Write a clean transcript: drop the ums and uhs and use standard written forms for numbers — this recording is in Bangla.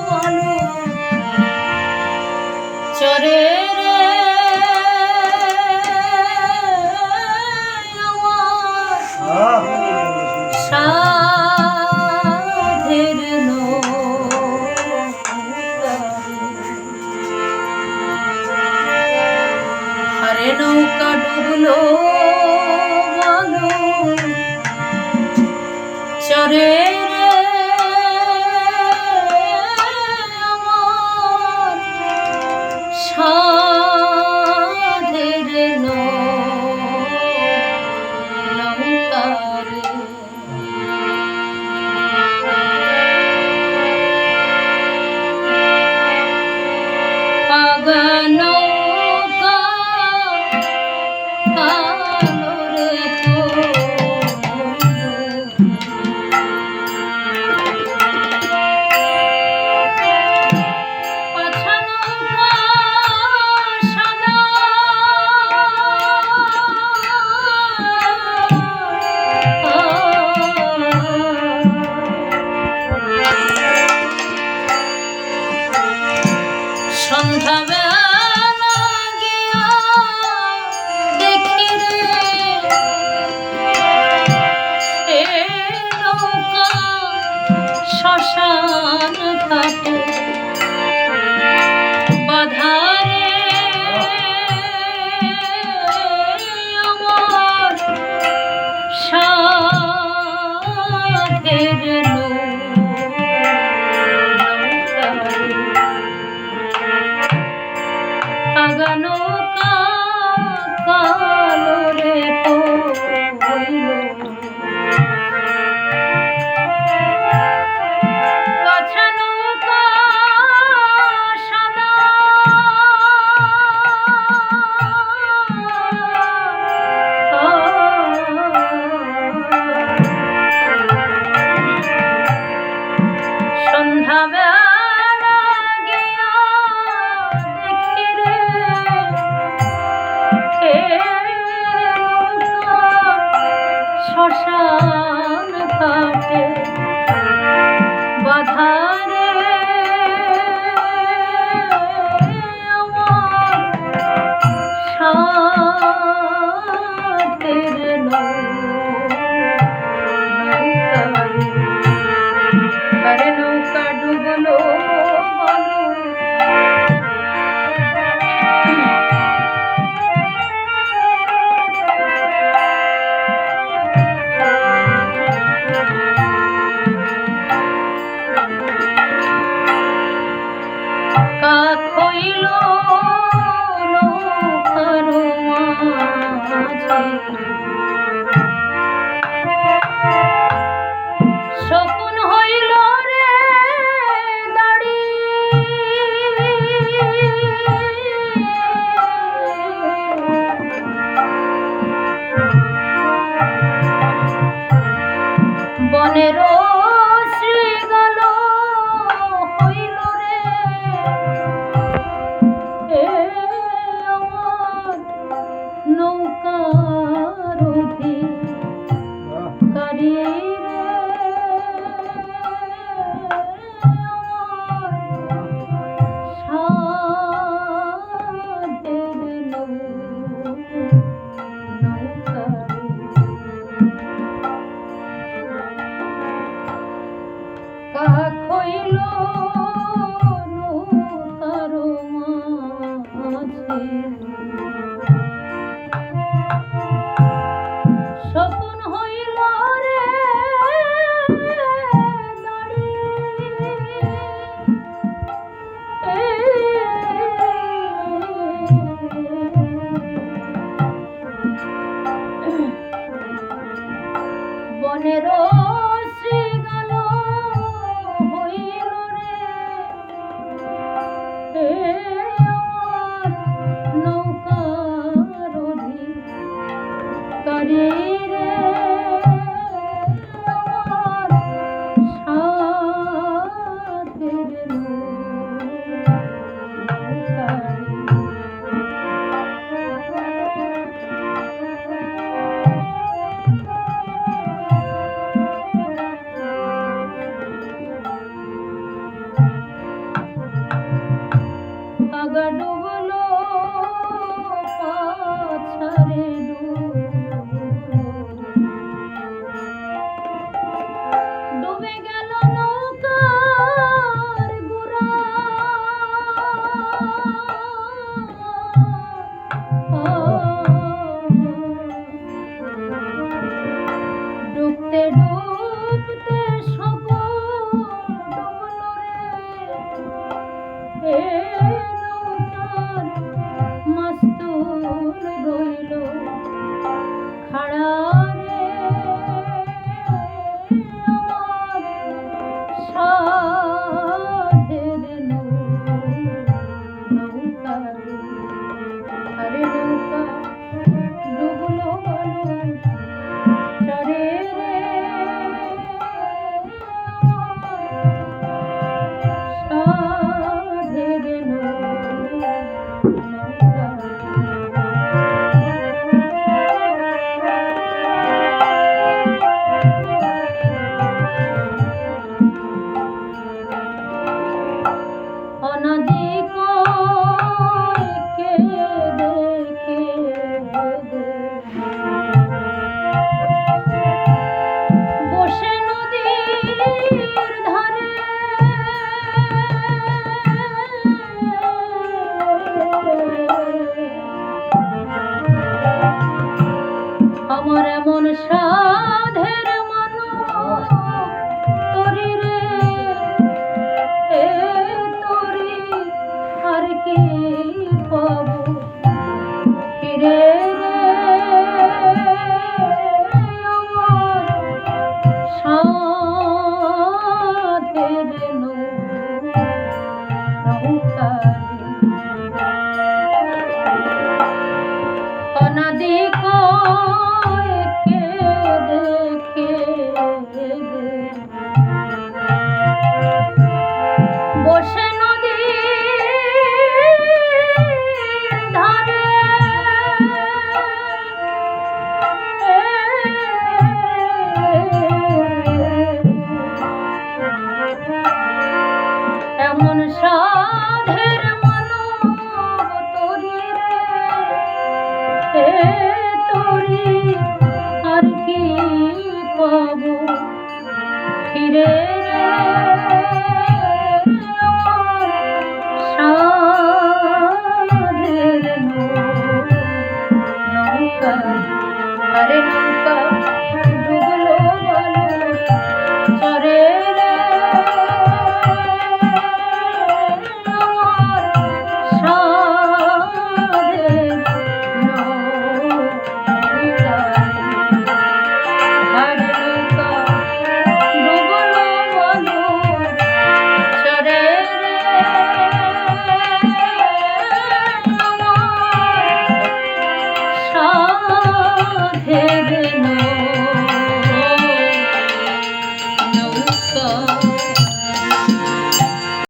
বলো চরে রে আমার সাধের আরে নৌকা ডুবলো বলো চরে রে আমার সাধের নৌকা রে পাগা নৌকা কালো রে সন্ধ্যাবেলা গিয়া দেখি রে এ নৌকা শ্মশান ঘাটে বাধারে আমার সাধের পাগা নৌকা কালো রে হইল কাছা নৌকা সাদা সন্ধ্যাবেলা গিয়া দেখি রে শ্মশান ঘাটে বাধারে আমার সাধের আরে নৌকা ডুবলো বলো কাক হইল নৌকার মাঝে শকুন হইল রে দাড়ি বনের শ্রীগণ হইল রে এ আমার নৌকার অধিকারী রে সাধের নৌকা কাক হইল নৌকার মাঝে শকুন হইল রে দাড়ি বনের শ্রীগণ হইল রে গেল নৌকার গুড়া ডুবতে ডুবতে সকল ডুবল রে নৌকার মাস্তুল রইল খাড়া রে আমার সাধের নৌকা রে আরে নৌকা ডুবলো বলো চরে রে সাধের নৌকা অনাদিক কে দেখে বসে নদীর ধারে আমার এমন সাধের মানুষ তরি রে তরি আর কি পাবো ফিরে আমার সাধের নৌকা অনাদিক কে দেখে বসে নদীর ধারে এমন সাধের মানব তরি রে তরি আর কি পাবো ফিরে সাধের নৌকা আরে নৌকা ডুবলো বলো চরে রে আমার সাধের নৌকা আরে নৌকা ডুবলো বলো চরে রে আমার সাধের